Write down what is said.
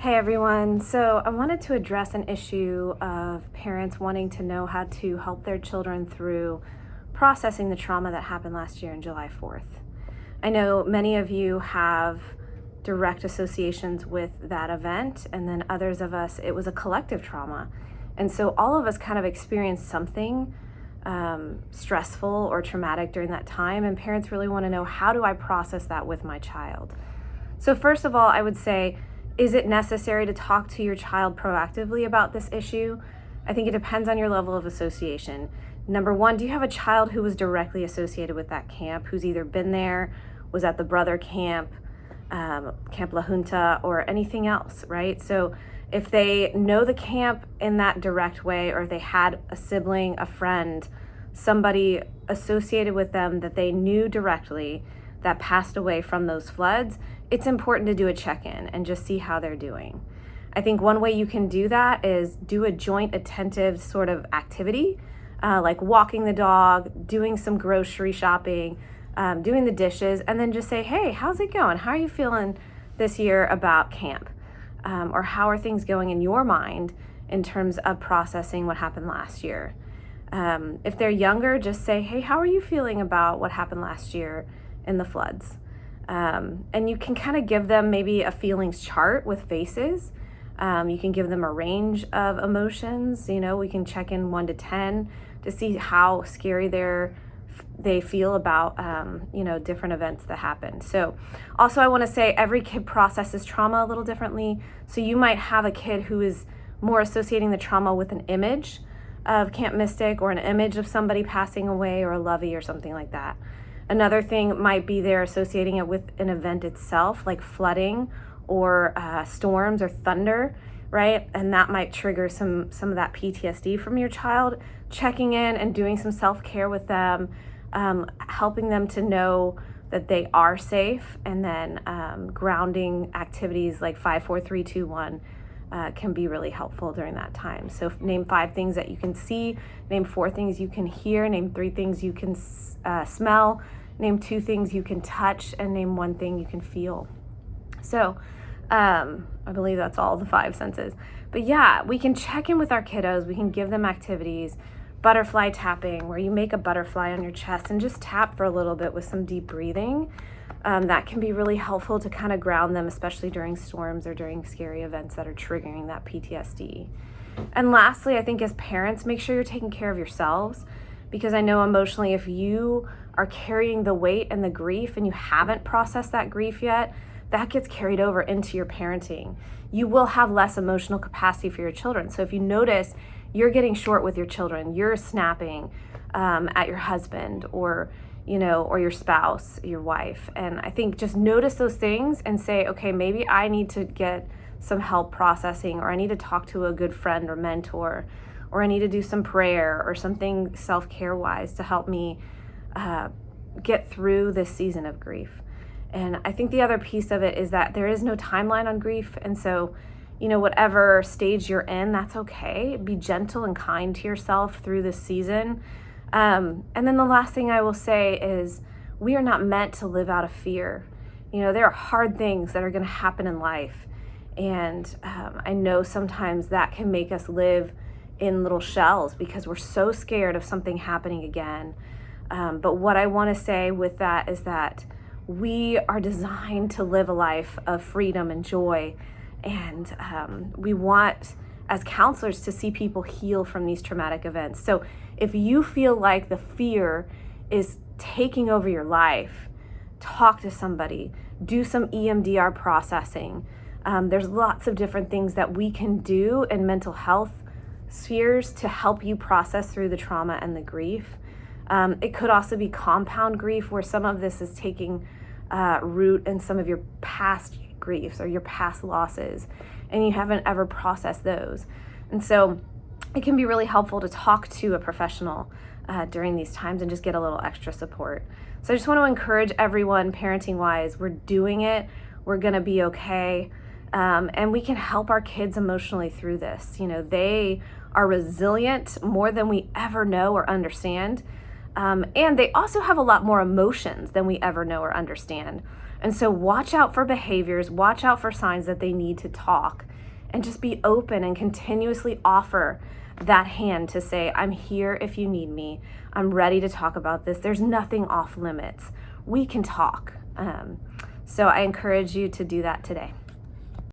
Hey everyone. So I wanted to address an issue of parents wanting to know how to help their children through processing the trauma that happened last year on July 4th. I know many of you have direct associations with that event, and then others of us, it was a collective trauma. And so all of us kind of experienced something stressful or traumatic during that time, and parents really want to know, how do I process that with my child? So first of all, I would say, is it necessary to talk to your child proactively about this issue? I think it depends on your level of association. Number one, do you have a child who was directly associated with that camp, who's either been there, was at the brother camp, Camp La Junta, or anything else, right? So if they know the camp in that direct way, or if they had a sibling, a friend, somebody associated with them that they knew directly that passed away from those floods, it's important to do a check-in and just see how they're doing. I think one way you can do that is do a joint attentive sort of activity, like walking the dog, doing some grocery shopping, doing the dishes, and then just say, hey, how's it going? How are you feeling this year about camp? Or how are things going in your mind in terms of processing what happened last year? If they're younger, just say, hey, how are you feeling about what happened last year in the floods? And you can kind of give them maybe a feelings chart with faces. You can give them a range of emotions. We can check in 1 to 10 to see how scary they feel about, different events that happen. So also I want to say every kid processes trauma a little differently. So you might have a kid who is more associating the trauma with an image of Camp Mystic, or an image of somebody passing away, or a lovey or something like that. Another thing might be they're associating it with an event itself, like flooding or storms or thunder, right? And that might trigger some of that PTSD from your child. Checking in and doing some self-care with them, helping them to know that they are safe, and then grounding activities like 5, 4, 3, 2, 1 can be really helpful during that time. So name 5 things that you can see, name 4 things you can hear, name 3 things you can smell, name 2 things you can touch, and name 1 thing you can feel. So I believe that's all the 5 senses. But yeah, we can check in with our kiddos. We can give them activities, butterfly tapping, where you make a butterfly on your chest and just tap for a little bit with some deep breathing. That can be really helpful to kind of ground them, especially during storms or during scary events that are triggering that PTSD. And lastly, I think as parents, make sure you're taking care of yourselves, because I know emotionally, if you are carrying the weight and the grief and you haven't processed that grief yet, that gets carried over into your parenting. You will have less emotional capacity for your children. So if you notice you're getting short with your children, you're snapping at your husband, or your spouse, your wife. And I think just notice those things and say, okay, maybe I need to get some help processing, or I need to talk to a good friend or mentor, or I need to do some prayer or something self-care wise to help me get through this season of grief. And I think the other piece of it is that there is no timeline on grief. And so, whatever stage you're in, that's okay. Be gentle and kind to yourself through this season. And then the last thing I will say is, we are not meant to live out of fear. There are hard things that are going to happen in life. And I know sometimes that can make us live in little shells because we're so scared of something happening again. But what I want to say with that is that we are designed to live a life of freedom and joy. And we want, as counselors, to see people heal from these traumatic events. So if you feel like the fear is taking over your life, talk to somebody, do some EMDR processing. There's lots of different things that we can do in mental health spheres to help you process through the trauma and the grief. It could also be compound grief, where some of this is taking root in some of your past griefs or your past losses, and you haven't ever processed those. And so it can be really helpful to talk to a professional during these times and just get a little extra support. So I just want to encourage everyone, parenting wise, we're doing it. We're going to be okay. And we can help our kids emotionally through this. They are resilient more than we ever know or understand. And they also have a lot more emotions than we ever know or understand. And so watch out for behaviors, watch out for signs that they need to talk, and just be open and continuously offer that hand to say, I'm here if you need me. I'm ready to talk about this. There's nothing off limits. We can talk. So I encourage you to do that today.